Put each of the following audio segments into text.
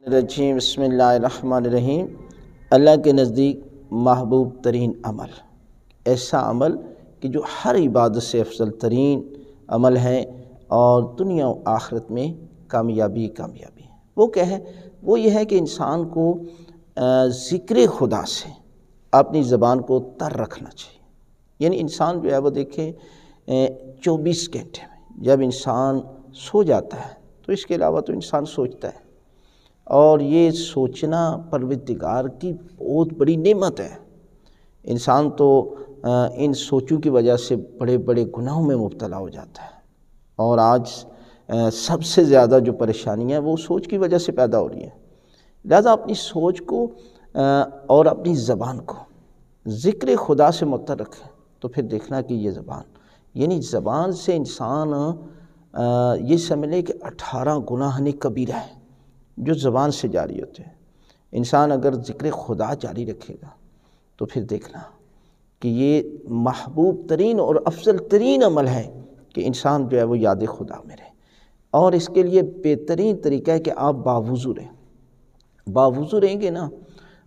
رجیم بسم اللہ الرحمن الرحیم۔ اللہ کے نزدیک محبوب ترین عمل، ایسا عمل کہ جو ہر عبادت سے افضل ترین عمل ہے اور دنیا و آخرت میں کامیابی ہے۔ وہ کیا ہے؟ وہ یہ ہے کہ انسان کو ذکر خدا سے اپنی زبان کو تر رکھنا چاہیے۔ یعنی انسان جو ہے وہ دیکھیں 24 گھنٹے میں جب انسان سو جاتا ہے تو اس کے علاوہ تو انسان سوچتا ہے، اور یہ سوچنا پروردگار کی بہت بڑی نعمت ہے۔ انسان تو ان سوچوں کی وجہ سے بڑے بڑے گناہوں میں مبتلا ہو جاتا ہے، اور آج سب سے زیادہ جو پریشانیاں وہ سوچ کی وجہ سے پیدا ہو رہی ہیں۔ لہذا اپنی سوچ کو اور اپنی زبان کو ذکر خدا سے متر رکھیں، تو پھر دیکھنا کہ یہ زبان، یعنی زبان سے انسان یہ سمجھ لے کہ 18 گناہ کبیرہ ہے جو زبان سے جاری ہوتے ہیں۔ انسان اگر ذکر خدا جاری رکھے گا تو پھر دیکھنا کہ یہ محبوب ترین اور افضل ترین عمل ہے کہ انسان جو ہے وہ یاد خدا میں رہے۔ اور اس کے لیے بہترین طریقہ ہے کہ آپ باوضو رہیں گے نا،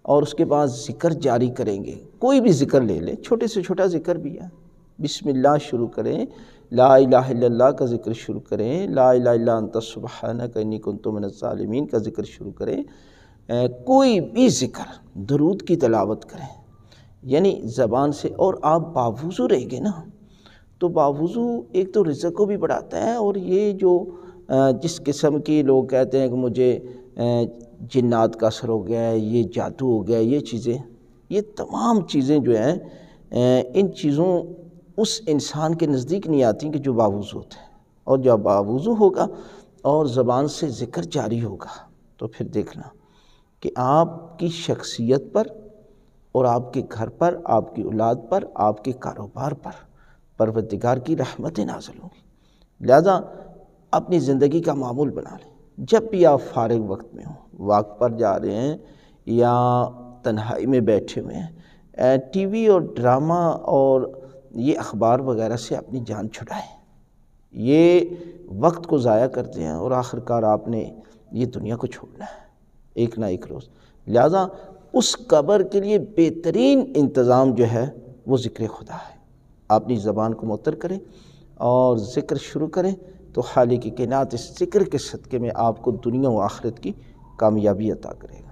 اور اس کے بعد ذکر جاری کریں گے۔ کوئی بھی ذکر لے لیں، چھوٹے سے چھوٹا ذکر بھی ہے، بسم اللہ شروع کریں، لا الہ الا اللہ کا ذکر شروع کریں، لا الہ الا انت سبحانک انی کنت من الظالمین کا ذکر شروع کریں، کوئی بھی ذکر، درود کی تلاوت کریں، یعنی زبان سے۔ اور آپ باوضو رہیں گے نا تو باوضو ایک تو رزق کو بھی بڑھاتا ہے، اور یہ جو جس قسم کی لوگ کہتے ہیں کہ مجھے جنات کا اثر ہو گیا ہے، یہ جادو ہو گیا ہے، یہ چیزیں، یہ تمام چیزیں جو ہیں ان چیزوں اس انسان کے نزدیک نہیں آتی کہ جو باوضو ہوتا ہے۔ اور جب باوضو ہوگا اور زبان سے ذکر جاری ہوگا تو پھر دیکھنا کہ آپ کی شخصیت پر اور آپ کے گھر پر، آپ کی اولاد پر، آپ کے کاروبار پر پروردگار کی رحمتیں نازل ہوں گی۔ لہذا اپنی زندگی کا معمول بنا لیں، جب بھی آپ فارغ وقت میں ہوں، واک پر جا رہے ہیں یا تنہائی میں بیٹھے ہوئے ہیں، ٹی وی اور ڈرامہ اور یہ اخبار وغیرہ سے اپنی جان چھڑائیں۔ یہ وقت کو ضائع کرتے ہیں اور آخرکار آپ نے یہ دنیا کو چھوڑنا ہے ایک نہ ایک روز۔ لہذا اس قبر کے لیے بہترین انتظام جو ہے وہ ذکر خدا ہے۔ اپنی زبان کو معطر کریں اور ذکر شروع کریں تو خالق کائنات اس ذکر کے صدقے میں آپ کو دنیا و آخرت کی کامیابی عطا کرے گا۔